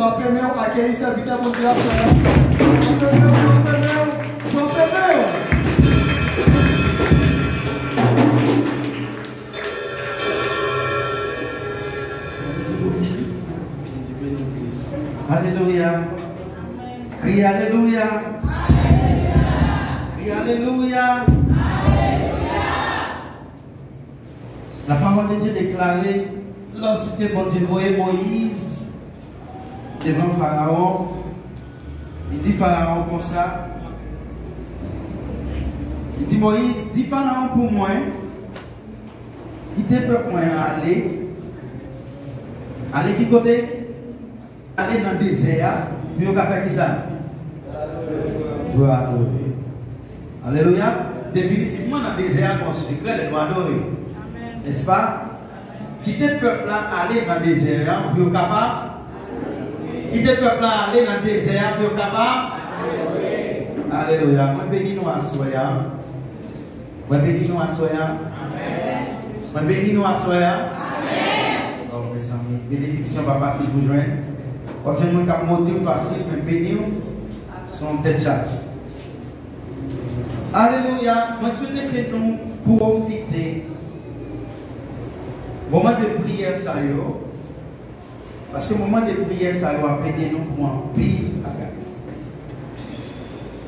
doit permettre d'accueillir cette vitesse mondiale. Alléluia. Crie Alléluia. Crie Alléluia. La parole de Dieu déclarée lorsque bon Dieu voyait Moïse devant Pharaon. Il dit Pharaon comme ça. Il dit Moïse, dis Pharaon pour moi. Quittez peuple moi aller. Aller qui côté? Aller dans le désert, puis on va faire qui ça? Alléluia. Définitivement dans le désert, on se secret, nous adorer. N'est-ce pas? Quitter le peuple là, aller dans le désert, puis on est capable. Quitter le peuple là, aller dans le désert, puis on est capable. Alléluia. Moi, bénis nous à soya. Moi, bénis nous à soya. Moi, bénis nous à soya. Oh, mes amis, bénédiction va passer pour joindre. Quand je me cap motif facile, mais béni son tête charge. Alléluia. Moi, je souhaite que nous profiter moment de prière ça y est. Parce que le moment de prière ça y est, appeler nous pour un pile bagaille.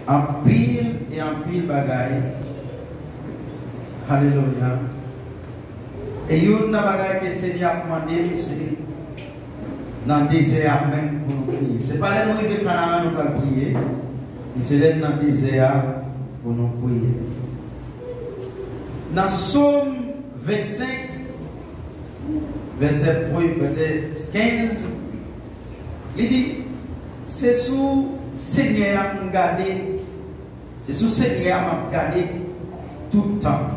En pile et en pile bagaille. Alléluia. Et il y a une bagaille que le Seigneur a demandé, c'est dans le désert même pour nous prier. Ce n'est pas là où nous arrivons au Canada nous allons prier, mais c'est là dans le désert pour nous prier. Dans Psaume 25, verset 15, il dit, c'est sous Seigneur à me garder, c'est sous Seigneur à me garder tout le temps.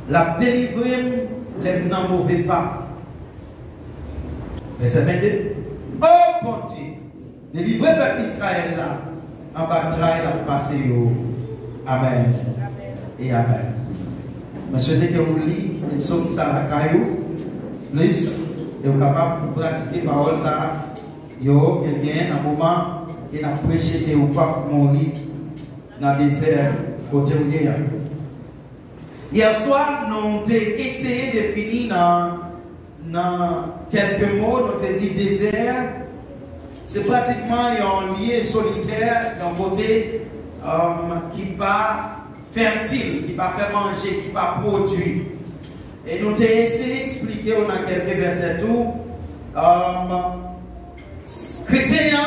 La délivrer les mauvais pas. Verset 22. Oh bon Dieu, délivrez le peuple Israël là, en bataille à passer. Amen. Et Amen. Je souhaite que vous lisez les psaumes ça la caillou, plus, et vous êtes capable de pratiquer la parole ça. Yo, quelqu'un, un moment, qui a prêché que vous ne pouvez pas mourir dans le désert, côté où il y a. Hier soir, nous avons essayé de finir dans quelques mots, nous avons dit désert, c'est pratiquement un lieu solitaire d'un côté qui va fertile, qui va faire manger, qui va produire. Et nous avons essayé d'expliquer dans quelques versets tout. Chrétien,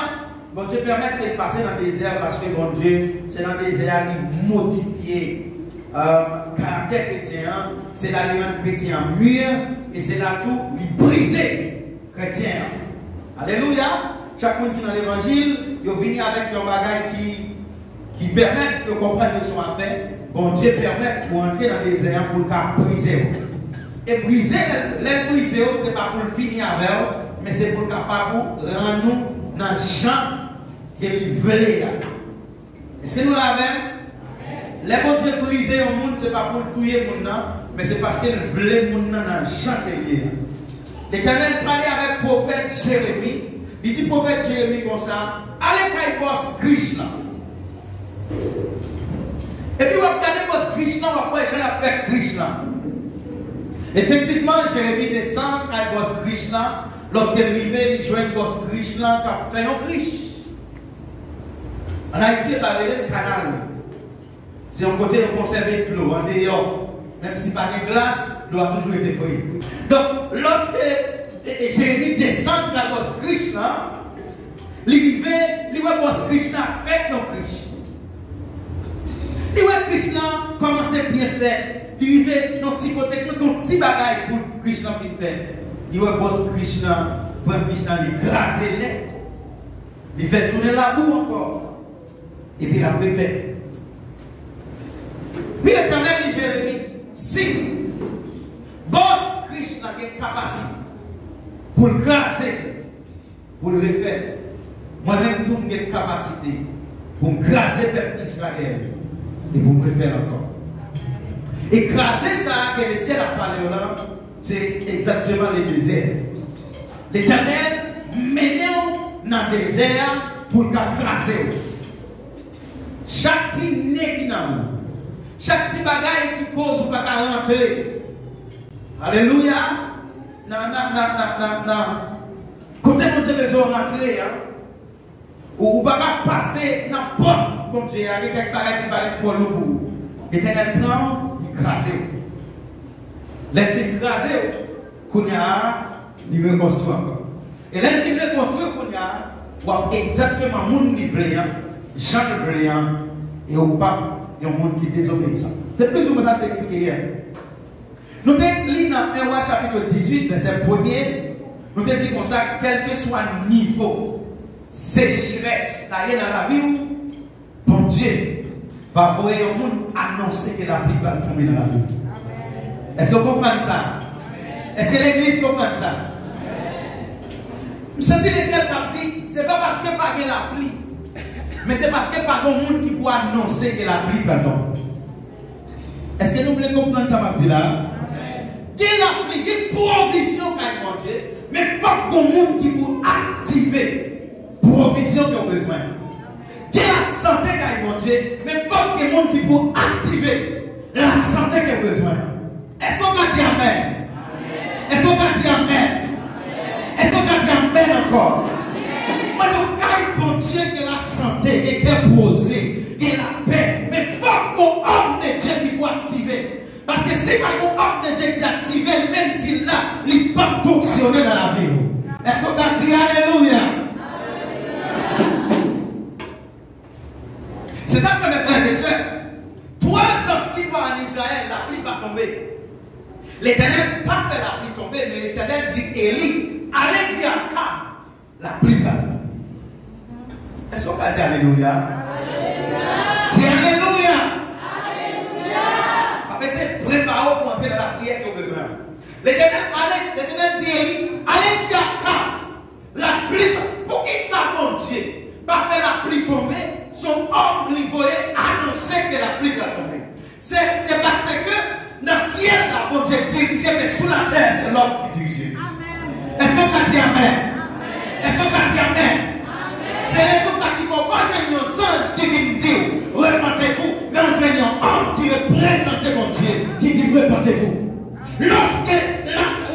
bon Dieu permet de passer dans le désert parce que bon Dieu, c'est dans le désert qui modifie caractère chrétien, c'est là les rendre chrétien mûr et c'est là tout lui briser chrétien. Alléluia. Chacun qui est dans l'évangile, il vient avec un bagage qui permet de comprendre ce qu'on a fait. Bon Dieu permet pour entrer dans le désert pour le briser. Et briser, les briser, ce n'est pas pour le finir avec, mais c'est pour le capable de rendre nous dans le champ qu'il veut. Est-ce que nous l'avons? Les bon Dieu briser au monde, ce n'est pas pour tuer le monde, mais c'est parce qu'il veut le monde dans le champ qu'il y a. L'Éternel parlait avec le prophète Jérémie. Il dit prophète Jérémie comme ça, allez quand il bosse Krishna. Et puis, vous regardez bosse Krishna, vous après, je l'ai fait Krishna. Effectivement, Jérémie descend quand il bosse Krishna. Lorsqu'il arrive, il joint bosse Krishna, qui a fait un Krishna. En Haïti, il a le canal. C'est un côté de conserver de l'eau, en dehors. Même si pas de glace, l'eau a toujours été frais. Donc, lorsque Jérémie descend dans bosse Krishna, il voit bosse Krishna fait un Krishna. Il voit Krishna commencer bien fait. Il veut ton petit côté, ton petit bagage pour Krishna fait. Il voit boss Krishna, pour Krishna, il grase net. Il fait tourner la boue encore. Et puis il a fait. Puis l'Éternel dit Jérémie, si boss Krishna a une capacité pour le graser, pour le refaire, moi-même tout j'ai une capacité pour me graser le peuple Israël et pour me refaire encore. Écraser ça que le ciel a parlé là, c'est exactement le désert. L'Éternel mène dans le désert pour le craser. Chaque petit nez qui n'a chaque petit bagaille qui cause ou pas rentrer. Alléluia. Côté mon Dieu besoin rentrer. Ou pas passer n'importe comme Dieu avec quelque bagaille qui va être trop lourd. L'Éternel prend, il crase. L'Éternel crase, qu'on a, il reconstruit encore. Et l'Éternel reconstruit, qu'on a, pour exactement mon livré, Jean livré, et au pas, il y a un monde qui est désobéissant. C'est plus ou moins ça que t'expliquer hier. Nous avons lu dans 1 Roi chapitre 18, verset 1er, nous avons dit comme ça, quel que soit le niveau, sécheresse, d'aller dans la vie, bon Dieu va voir un monde annoncer que la pluie va tomber dans la vie. Est-ce que vous comprenez ça? Est-ce que l'église comprend ça? Je sens que le ciel t'a dit, ce n'est pas parce que pas la pluie, mais c'est parce que pas de monde qui peut annoncer que la pluie va tomber. Est-ce que nous voulons comprendre ça, ma là? Il y a la pluie, il y a une provision qui a monté, mais il faut que le monde qui peut activer la provision qui a besoin. Il y a la santé qui a monté, mais il faut que le monde qui peut activer la santé qui a besoin. Est-ce qu'on va dire Amen? Est-ce qu'on va dire Amen? Est-ce qu'on va dire Amen encore? Moi, je bon Dieu que la santé, qui est posée, qui est la paix, mais il faut qu'on homme de Dieu qui peut activer. Parce que si pas un homme de Dieu qui est activé, même s'il là, il ne peut pas fonctionner dans la vie. Est-ce qu'on va crier Alléluia? C'est ça que mes frères et sœurs. 3 ans, 6 mois en Israël, la pluie va tomber. L'Éternel n'a pas fait la pluie tomber, mais l'Éternel dit Élie, allez dire à Cam, la pluie va tomber. Est-ce qu'on va dire Alléluia? Alléluia. Dis Alléluia. Alléluia. Parce que c'est préparé pour entrer dans la prière qu'il a besoin. L'Éternel dit Élie, allez dire à Cam, la pluie va tomber. Pour qui ça, mon Dieu, va faire la pluie tomber? Son homme lui voyait annoncer que la pluie va tomber. C'est parce que dans le ciel, la bon Dieu dirige, mais sous la terre, c'est l'homme qui dirige. Est-ce qu'on va dire Amen? Est-ce qu'on va dire Amen? C'est pour ça qu'il ne faut pas venir aux anges qui viennent dire repentez-vous, mais on vient un homme qui représente mon Dieu, qui dit repentez-vous. Lorsque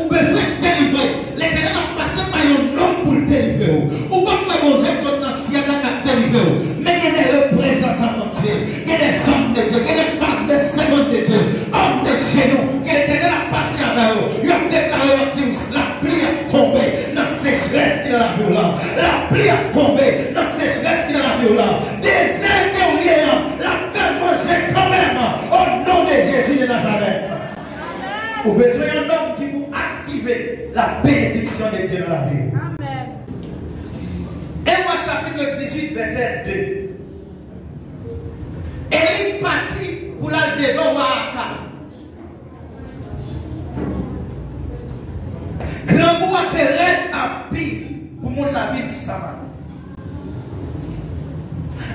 vous avez besoin de délivrer, l'Éternel a passé par un homme pour le délivrer. Ou pas que mon Dieu soit dans le ciel là qui a délivré. Mais il y a des représentants de Dieu, il y a des hommes de Dieu, il y a des femmes, des servants de Dieu, hommes de genoux, que l'Éternel a passé en eux. Il a déclaré en Dieu, la pluie a tombé dans la sécheresse qui est dans la violence. La pluie a tombé dans la sécheresse qui est dans la violence. Des intérieurs, la fait manger quand même au nom de Jésus de Nazareth. Vous avez besoin d'un homme qui vous activer la bénédiction de Dieu dans la vie. Amen. Et moi, chapitre 18, verset 2. Élie partit pour la devant Akab. Grand goût a terrain à pile pour mon la ville de Samarie.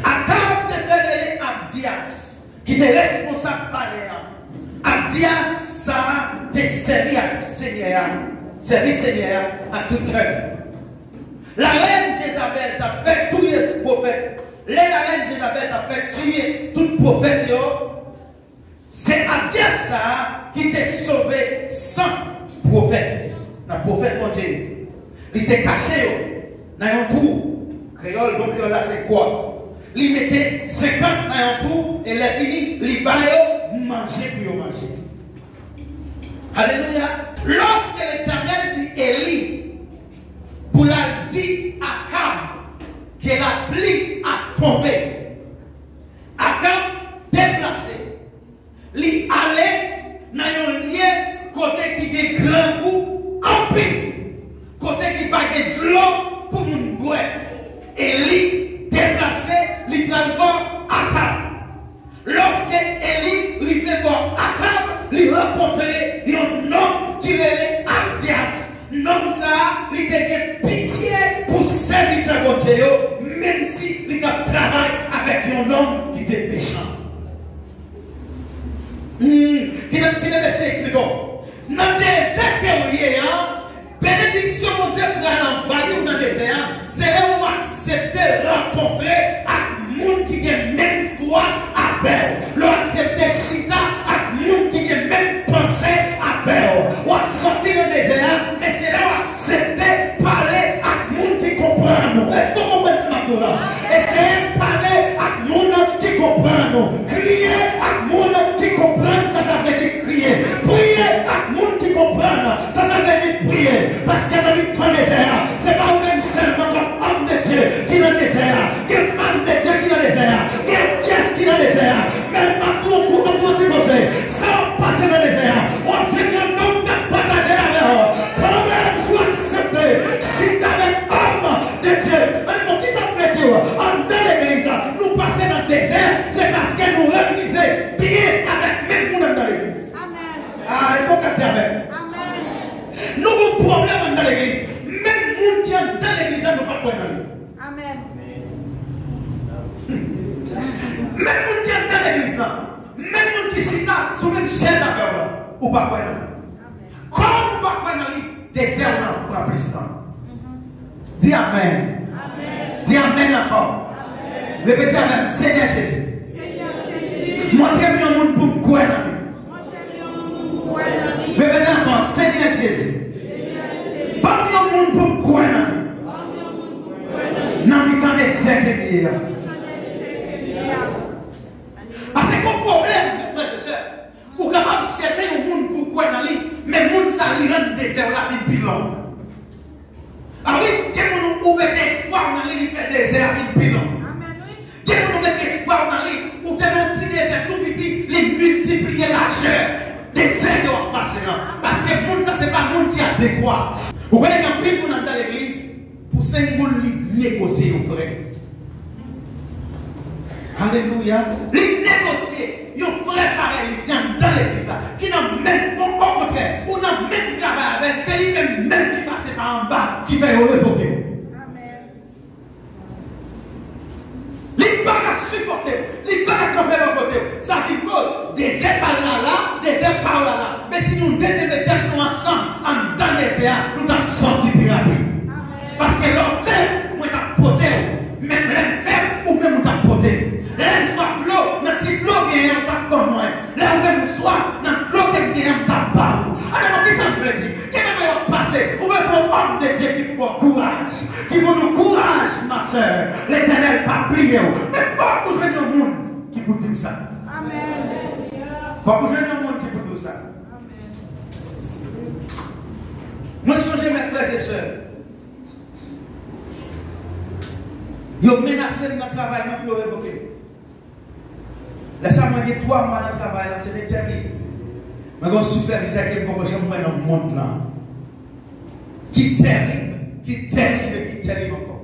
Akab te fait Abdias, qui était responsable par les Abdias, ça te servi à Seigneur à tout cœur. La reine Jézabel t'a fait tuer tout prophète. La reine Jézabel t'a fait tuer tout prophète. C'est Abdias ça qui t'a sauvé sans prophète. Le prophète mon Dieu. Il était caché dans un tour. Créole, donc là c'est quoi? Il mettait 50 dans un tour et les fini, il baille manger pour manger. Alléluia. Lorsque l'Éternel dit Élie, pour la dire à Akab que la pluie a tombé, Akab déplacé, il allait dans un lieu côté qui est grand goût en paix, côté qui n'a pas de l'eau pour nous boire. Élie déplacé, il prend bord Akab. Lorsque Élie arrivait bord Akab, il rencontrait un homme qui était Abdias. L'homme ça, il était pitié pour servir mon Dieu, même si il a travaillé avec un homme qui était méchant. Qui est laissé expliquer. Dans des désert, bénédiction mon Dieu pour l'envahir dans le désert, c'est là où accepter rencontrer avec monde qui a même foi avec eux. L'on accepter chita avec monde qui a même pensée avec eux. On sortir dans le désert, mais c'est là où accepter parler avec monde qui comprend nous. Est-ce que vous comprenez ce là? Essayez de parler avec monde qui comprend nous. Crier avec monde qui comprend, ça veut dire crier. Prier avec monde qui comprend, ça veut dire prier. Parce que dans le temps désert, c'est pas vous-même seulement comme homme de Dieu qui est dans le désert, qui est femme de Dieu qui est dans le désert, qui est Dieu qui est dans le désert. Même partout au cours de tout ça passe dans le désert. On dit que nous devons partager avec eux. Quand même, vous acceptez, je suis avec homme de Dieu. Mais qui ça veut dire? En dans l'église, nous passons dans le désert, c'est parce que nous refusons bien avec même nous dans l'église. Ah, ils sont qu'à dire avec. Nous avons un problème dans l'église. Même nous qui sont dans l'église, nous ne pouvons pas croire dans lui. Amen. Même nous qui sont dans l'église, même nous qui sont sur une chaise à peur, ou pas croire dans lui. Comme nous ne pas croire dans lui, désert là, pour plus de temps. Dis Amen. Dis Amen encore. Répétez Amen. Seigneur Jésus. Montrez-moi un monde pour croire dans lui. Répétez encore, Seigneur Jésus. Parmi au monde pour croire dans le temps d'exécuter. Parce que le problème, mes frères et sœurs, vous êtes capable de chercher un monde pour croire dans lui, mais le monde ça lui rend désert la vie plus longue. Ah oui, quelqu'un nous met espoir dans lui, il fait désert la vie plus longue. Quelqu'un nous met espoir dans lui, ou fait un petit désert tout petit, les multiplier l'argent. Désert qui va passer là. Parce que le monde, ça, c'est pas le monde qui a adéquat. Vous voyez qu'un pile monde dans l'église, pour 5 jours, il négocier au frère. Alléluia. Il négocier. Il y a un frère pareil qui est dans l'église là, qui n'a même pas, au contraire, ou n'a même travail avec, c'est lui-même qui passe par en bas, qui fait le révoquer. Les pas à supporter, les pas à camper de côté. Ça qui cause des airs par là, des airs par là. Mais si nous déterminons nous ensemble, en dans les airs, nous avons sorti plus rapide. Parce que l'on fait, nous avons porté. Même les faire, ou même nous avons porté. Là, nous sommes l'eau, notre petit l'eau qui est en cap comme moi. Là, où nous sommes, notre l'eau qui est en cap bas. Alors, qu'est-ce que ça veut dire? Qu'est-ce que va passer? Ou bien, c'est un homme de Dieu qui pour courage. Qui pour nous courage, ma soeur. L'éternel pas plié. Mais faut que je vienne au monde qui peut dire ça. Amen. Faut que je vienne au monde qui peut dire ça. Moi, songez mes frères et sœurs. Ils ont menacé notre travail, nous pouvons révoquer. Laissez-moi dire 3 mois de travail, c'était terrible. Mais quand superviseur qui est pour que je me dans le monde là, qui est terrible et qui est terrible encore.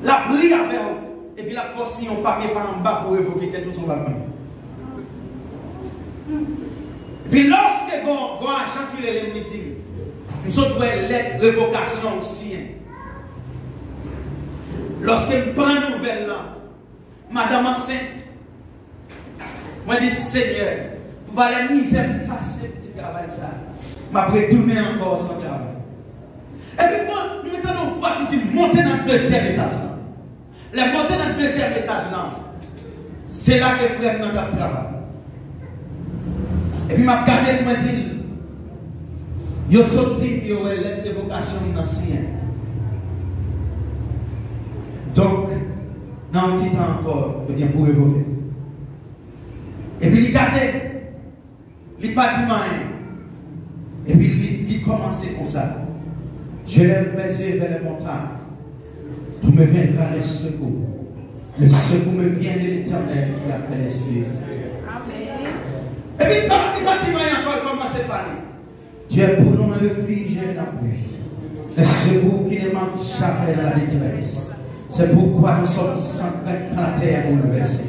La prie avec eux, et puis la force si on papier par en bas pour évoquer tout son bagage. Et puis lorsque un agent qui est le meeting, nous avons une lettre de révocation aussi. Lorsque je prends une nouvelle là, madame enceinte, moi je dis Seigneur, vous allez misère passer petit travail ça. Je vais retourner encore sans travail. Et puis moi, nous mettons une voix qui dit monter dans le 2e étage là. La montée dans le 2e étage là, c'est là que frère notre travail. Et puis je regarde et je me dis, il y a sorti, il y a lettre d'évocation ancienne. Donc, dans un petit temps encore, je viens pour évoquer. Et puis, il regarde, il pas dit rien. Et puis, il commence comme ça. Je lève mes yeux vers les montagnes. D'où me viendra le secours. Le secours me vient de l'Éternel qui a fait les cieux. Et puis, il pas dit rien encore, il commence à parler. Dieu est pour nous un refuge et un appui. Le secours qui ne manque jamais dans la détresse. C'est pourquoi nous sommes sans crainte quand la terre est bouleversée.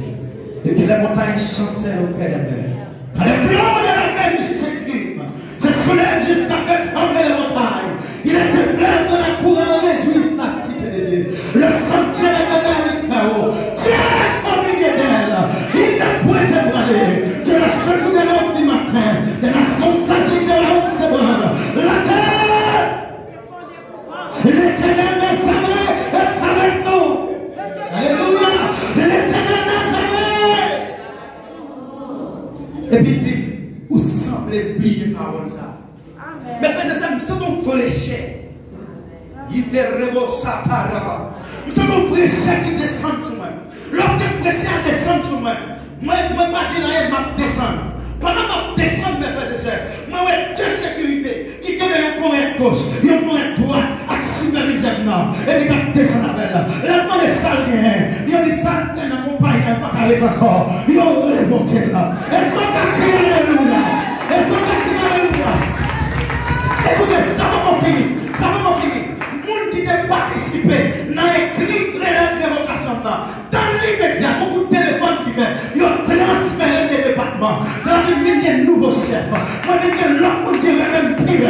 Et que les montagnes chancellent au cœur des mers. Quand les flots de la mer s'écrivent, se soulèvent jusqu'à faire trembler les montagnes. Il était plein de la courant réjouisse la cité de Dieu. Le sanctuaire de la mer est là-haut. Dieu est au milieu d'elle. Il n'a point ébranlé. De la secoue de l'homme du matin. De la sausagerie de la haute semaine. La terre. L'éternel de sa main. Et puis dit, vous semblez oublier parole ça. Mais frère, c'est mon fléché. Il te rebossa ta rava. C'est mon fléché qui descend sur moi. Lorsque le fléché descend sur moi, moi, pas dire rien, je descends. Pendant que je descends, mes frères et sœurs, moi, j'ai deux sécurités qui ont un point gauche, un point droite, à superviser maintenant. Et puis, quand je descends avec là, là, moi, les salles, il y a des salles qui n'ont pas arrêté encore. Ils ont révoqué là. Est-ce qu'on a crié alléluia? Est-ce qu'on a crié alléluia? Écoutez, ça va finir. Ça va finir. Les gens qui ont participé dans l'écrit de l'évocation, dans l'immédiat, beaucoup de téléphones qui fait, ils ont transféré les départements. Dans le milieu des nouveaux chefs. Moi, je dis l'homme qui est même pire.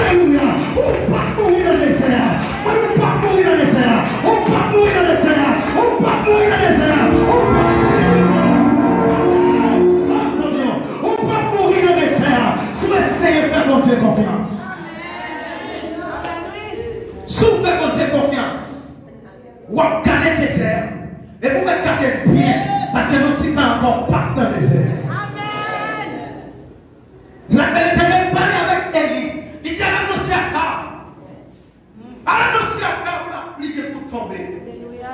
Alléluia. On va mourir dans les airs. On ne va pas mourir dans les airs. On va mourir dans les airs. On va mourir dans les airs. On va mourir dans les airs. Si vous essayez de faire mon Dieu confiance. Si vous faites mon Dieu confiance, vous regardez le désert et vous regardez bien parce que nous sommes encore pas dans le désert. Amen. La L'éternel parlait avec Élie. Il dit à l'annoncer à Cab. À l'annoncer à Cab, la pluie est pour tomber.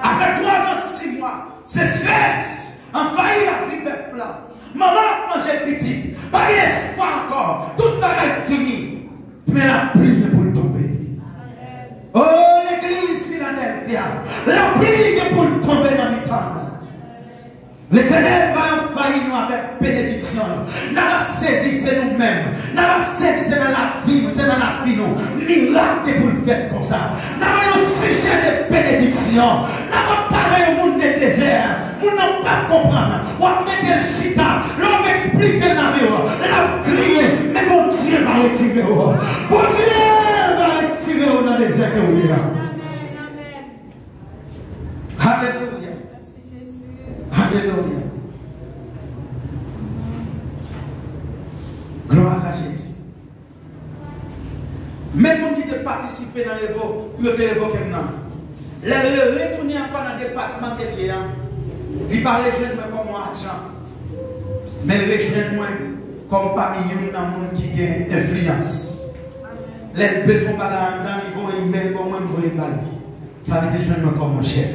Après 3 ans, 6 mois, c'est stress. Envahit la vie peuple là. Maman a mangé petite. Pas d'espoir encore. Tout est fini. Mais la pluie est pour tomber. Oh, l'église Philadelphia, la pluie est pour tomber dans le temps. L'éternel va envahir nous avec bénédiction. Nous allons saisir nous-mêmes. Nous allons saisir dans la vie. C'est dans la vie. Miracle pour le faire comme ça. Nous avons un sujet de bénédiction. Nous allons parler au monde des déserts. Nous n'avons pas comprendre. On va mettre le chita. L'homme explique la vie. L'homme crie. Mais mon Dieu va retirer. Mon Dieu va retirer dans les désert que vous êtes. Alléluia. Alléluia. Gloire à Jésus. Même ceux qui ont participé dans les votes, pour te révoquer maintenant. Les retourner encore dans le département qu'il y a. Il ne va pas rejoindre comme moi agent. Mais il rejoindre moi comme parmi nous dans le monde qui a influence. Les besoins de dans le niveau email comme moi, je vais ça veut dire rejoindre comme mon chef.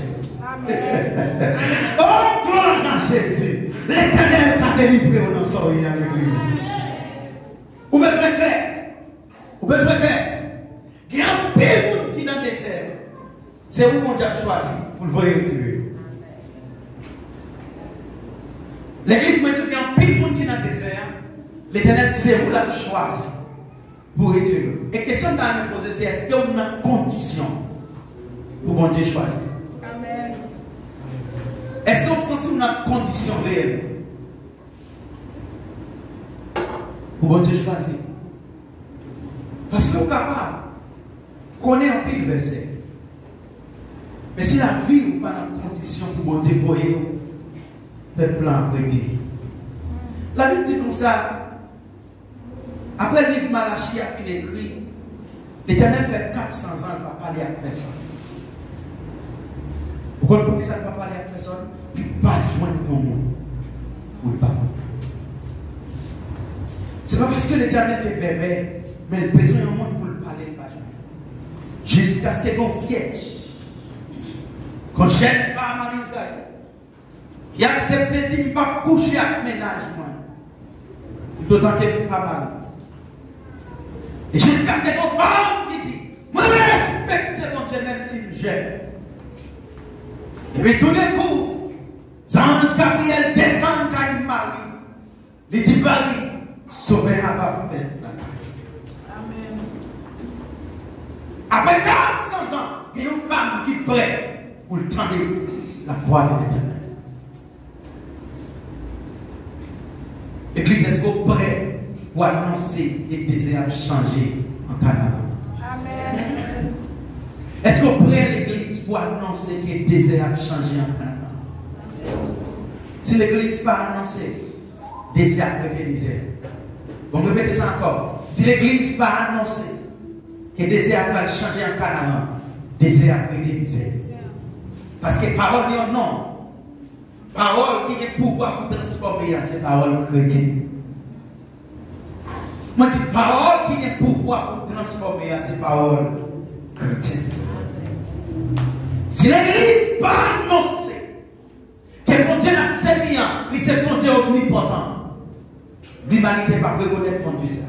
Oh, gloire à Jésus. L'éternel t'a délivré au nom de l'église. Vous besoin clair. Vous besoin clair. Il y a un peu de monde qui est dans le désert. C'est où mon Dieu a choisi pour le voir retirer. L'église me dit qu'il y a un peu de monde qui est dans le désert. L'éternel, c'est où l'a choisi pour retirer. Et la question que je me poser, c'est est-ce qu'il y a une condition pour mon Dieu choisir? Est-ce qu'on sent une condition réelle pour Dieu choisir? Parce que nous sommes capables de connaître un pile verset. Mais si la vie n'est pas dans condition pour Dieu voyer, le plan prêté. La Bible dit comme ça. Après le livre Malachie a fini écrit, l'Éternel fait 400 ans, il ne va pas parler à personne. Pourquoi ça ne va pas parler à personne? Il ne va pas joindre mon monde. Ou pas. Ce n'est pas parce que l'Éternel te permet, mais il a besoin d'un monde pour le parler, il ne va pas joindre. Jusqu'à ce qu'il y ait une vierge. Quand jeune femme en Israël, qui accepte de ne pas coucher avec ménage, tout autant qu'elle ne peut pas parler. Et jusqu'à ce qu'il y ait une femme qui dit, moi je respecte mon Dieu même s'il me gêne. Et puis tout d'un coup, l'ange Gabriel descend quand Marie. Il dit Marie, sauver à ma fête. Amen. Après 400 ans, il y a une femme qui est prête pour tendre la voix de l'Éternel. L'église, est-ce qu'on est prêt pour annoncer les désirs changer en Canada? Amen. Est-ce qu'on est prêt, l'église, pour annoncer que les désirs changer en Canada? Si l'église n'a pas annoncé, désir avec les désirs. On répète ça encore. Si l'église n'a pas annoncé que les désirs va changer en Canada, désir avec les désirs. Parce que parole dit non. Parole qui a le pouvoir pour transformer, c'est parole chrétienne. Moi, je dis parole qui a le pouvoir pour transformer, c'est parole chrétienne. Si l'église pas annoncé que mon Dieu n'a servi, c'est mon Dieu omnipotent, l'humanité va reconnaître mon Dieu ça.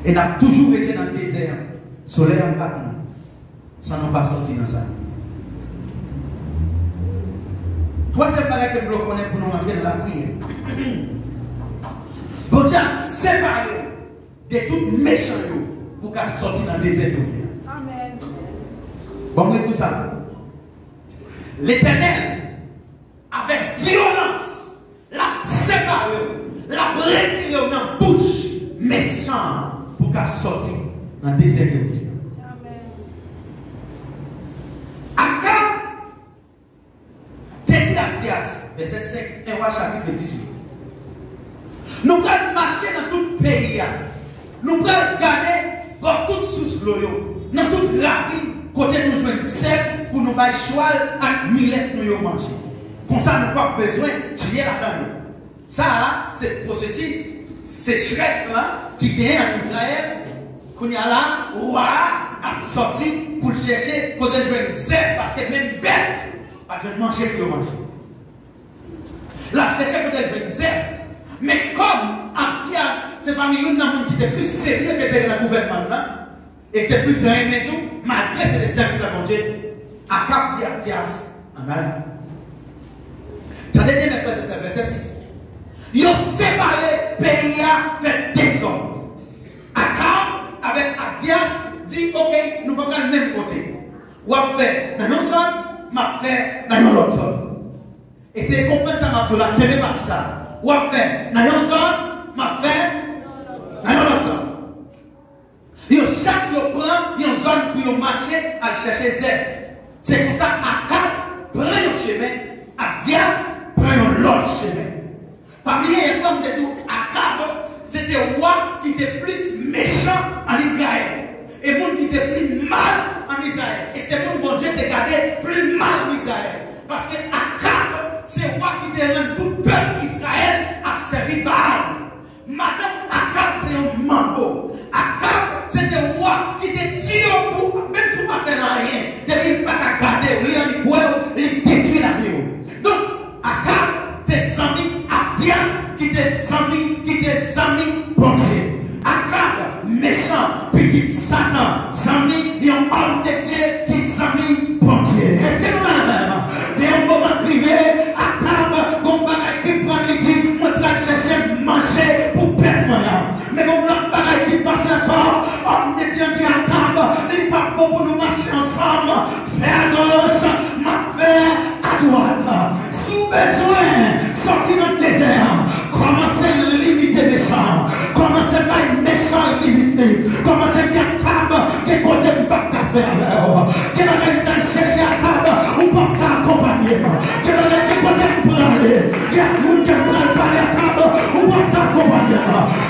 Et n'a toujours été dans le désert, soleil en bas, sans nous pas sortir dans ça. Troisième bagage que nous connaissons pour nous entrer dans la prière. Bon Dieu a séparé de tout méchant pour qu'elle sorte dans le désert. Amen. Bon, tout ça. L'Éternel, avec violence, l'a séparé, l'a retiré dans la bouche méchant pour qu'elle sorte dans le désert. Amen. Akab, t'es dit à Dias, verset 5, 1 roi chapitre 18. Nous allons marcher dans tout le pays. Nous allons regarder dans toute source l'eau, dans toute ravine, côté nous jouons sel pour nous faire choix à millet nous manger. Comme ça, nous n'avons pas besoin de tuer là-dedans. Ça, c'est le processus, sécheresse là, qui vient en Israël, qu'on y a là, roi a sorti pour chercher côté nous jouons sel, parce que même bête, pas de manger pour manger. Là, chercher côté nous jouons sel. Mais comme Abdias, c'est parmi nous qui était plus sérieux que était le gouvernement là, et qui était plus aimé tout, malgré ces serviteurs de Dieu, Akab dit Abdias en allant. Attendez bien mes frères et sœurs, verset 6. Ils ont séparé le pays avec des hommes. Akab avec Abdias dit ok, nous ne pouvons pas le même côté. Ou à faire dans une zone, m'a fait dans l'autre zone. Et c'est comprendre ça, m'a la première partie ça. Ou à faire dans une zone, m'a fait dans l'autre zone. Chaque prend une zone pour marcher à chercher zèle. C'est pour ça Akab prend un chemin, Abdias prend l'autre chemin. Parmi les hommes de tout, Akab, c'était le roi qui était plus méchant en Israël. Et le monde qui était plus mal en Israël. Et c'est le bon Dieu qui a gardé plus mal en Israël. Parce que Akab, c'est le roi qui était rendu tout le peuple Israël à servir Baal. Madame Akab, c'est un mambo. Akab, c'était le roi qui était tué pour, même si vous ne faites rien, depuis pas qu'à garder, il détruit la vie. Donc, Akab, tes amis, Abdias, qui tes amis, bon Dieu. Akab, méchant, petit Satan, amis, il y a un homme de Dieu qui amis, bon Dieu. Est-ce que nous l'avons même? Il y a un moment privé, Akab, bon bagaille qui prend les dit, moi, je chercher manger pour perdre moi. Mais mon bagaille qui passe encore, homme de Dieu dit Akab, il n'est pas bon pour nous marcher ensemble. Fais à gauche, ma fais à droite. Sous besoin, sortir dans le désert, commencez à limiter les méchants, commencez par les méchants limiter, commencez à dire Akab, que côté ne pas faire, que la reine n'a cherché Akab, ou pas accompagner, que la reine qui côté vous parler, que la reine qui vous parler Akab, ou pas accompagner.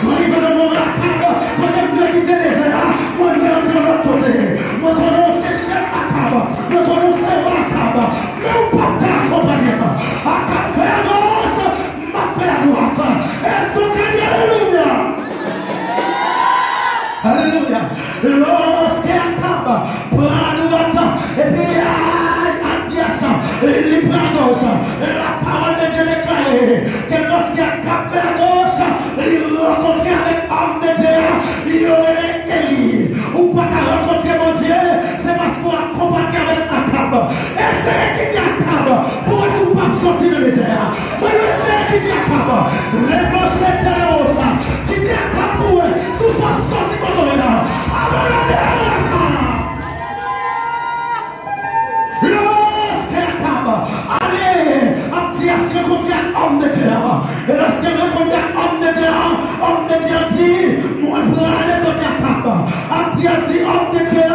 Moi, je vais demander Akab, côté vous quitter les désert, moi, je vais entrer de l'autre côté, moi, je vais chef Akab, moi, je vais servir Akab, mais ou pas accompagner. Akab fait à gauche, ma fait à droite. Est-ce que tu dis Alléluia? Alléluia. Lorsque Akab prend à droite, et puis Abdias, il prend à gauche, la parole de Dieu déclare que lorsque Akab fait à gauche, il rencontre avec homme de Dieu, il y aurait Élie. Ou pas qu'à rencontrer mon Dieu, c'est parce qu'on accompagne avec Akab. Et c'est qui dit Akab, pour ne pas sortir de désert. Mais c'est qui dit Akab, l'évangile de l'Osa, qui dit Akab, pour ne pas sortir de là. Lorsque Akab, allez, Abdias rencontre un homme de Dieu. Et lorsque rencontre un homme de Dieu dit, moi je prends aller côté Akab. Abdias dit, homme de Dieu,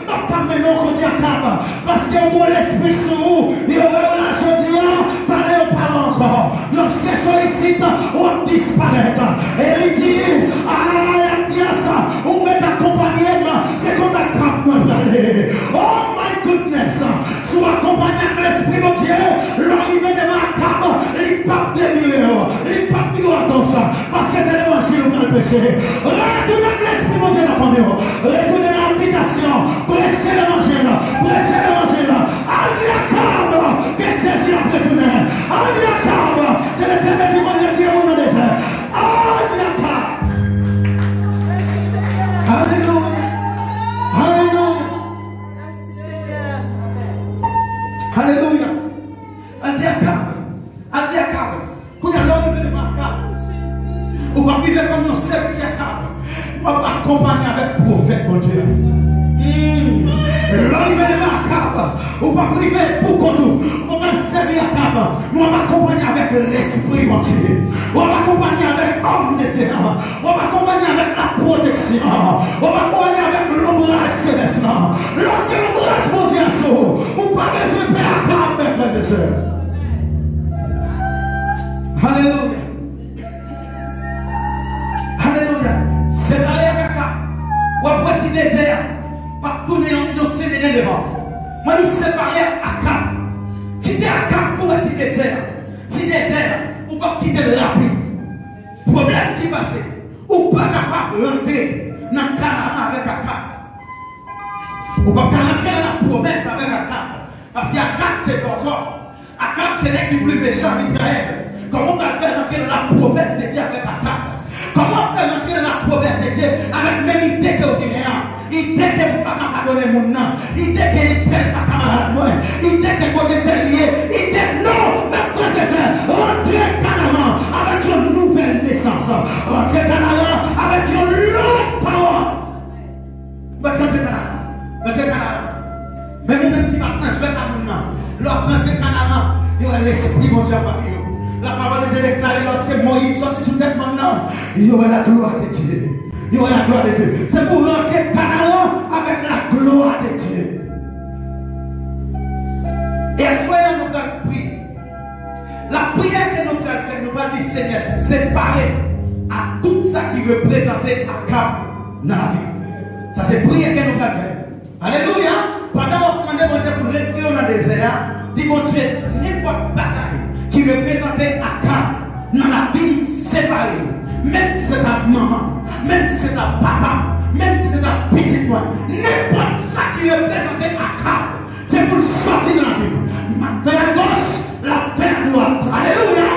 pas qu'à mener côté Akab. Parce que moi l'esprit sur vous, il y aura la journée, t'allez pas encore. Donc cherche ici, on disparaître. Et il dit, ah, Abdias, on met accompagnement, c'est comme Akab moi parler. Oh my goodness, sous accompagné avec l'esprit de Dieu, l'arrivée de péché. Retournez l'esprit, mon Dieu, dans la famille. Retournez dans l'habitation. Prêchez l'évangile. Prêchez l'évangile. Al-Diakab, que Jésus a retourné. Al-Diakab, c'est l'Éternel qui va retirer mon désert. Al-Diakab. Alléluia. Alléluia. Alléluia. Al-Diakab. Quand il y a l'homme de Marcab, on va vivre comme un seul Diakab. On va accompagner avec le prophète, mon Dieu. L'homme de Marcab, on va priver pour qu'on tout. On va servir à Cab. On va accompagner avec l'esprit, mon Dieu. On va accompagner avec l'homme de Dieu. On va accompagner avec la protection. On va accompagner avec l'ombrage céleste. Lorsque l'ombrage mondial s'ouvre, on n'a pas besoin de faire à Cab, mes frères et sœurs. Alléluia. Alléluia. C'est parler à Kaka. Ou après si désert, pas tourner en séminaire devant. Moi nous séparer à Cap. Quitter à Cap pour si désert. Si désert, ou pas quitter le rapide. Problème qui passe. Ou pas capable de rentrer dans le Canaan avec Cap. Ou pas rentrer dans la promesse avec Cap. Parce qu'Akab c'est encore. Akab c'est l'équipe plus méchant d'Israël. Comment on va faire entrer dans la promesse de Dieu avec Akab? Comment on va faire entrer dans la promesse de Dieu avec même idée que vous avez? Idée que vous ne pouvez pas pardonner mon nom. Idée que vous n'êtes pas camarade moi. Idée que vous êtes lié. Idée non, même quand c'est ça. Rentrez Canaan avec une nouvelle naissance. Rentrez Canaan avec une longue parole. Rentrez Canaan. Rentrez Canaan. Mais nous-mêmes qui maintenant, je vais à mon nom. Lorsque Canaan, il y a l'esprit mon Dieu parmi nous. La parole de Dieu déclarée lorsque Moïse sortit sous tête maintenant, il y aura la gloire de Dieu. Il y aura la gloire de Dieu. C'est pour rentrer Canaan avec la gloire de Dieu. Et soyons nous allons prier. La prière que nous allons faire, nous allons dire Seigneur, séparer à tout ça qui représentait Akab dans la vie. Ça c'est prière que nous allons faire. Alléluia. Pendant qu'on demande mon Dieu pour retirer dans le désert, dit mon Dieu, n'importe bataille qui représentait Akab dans la vie séparée, même si c'est ta maman, même si c'est ta papa, même si c'est ta petite moi, n'importe ça qui représentait Akab, c'est pour sortir de la vie. Ma paix à gauche, la paix à droite. Alléluia.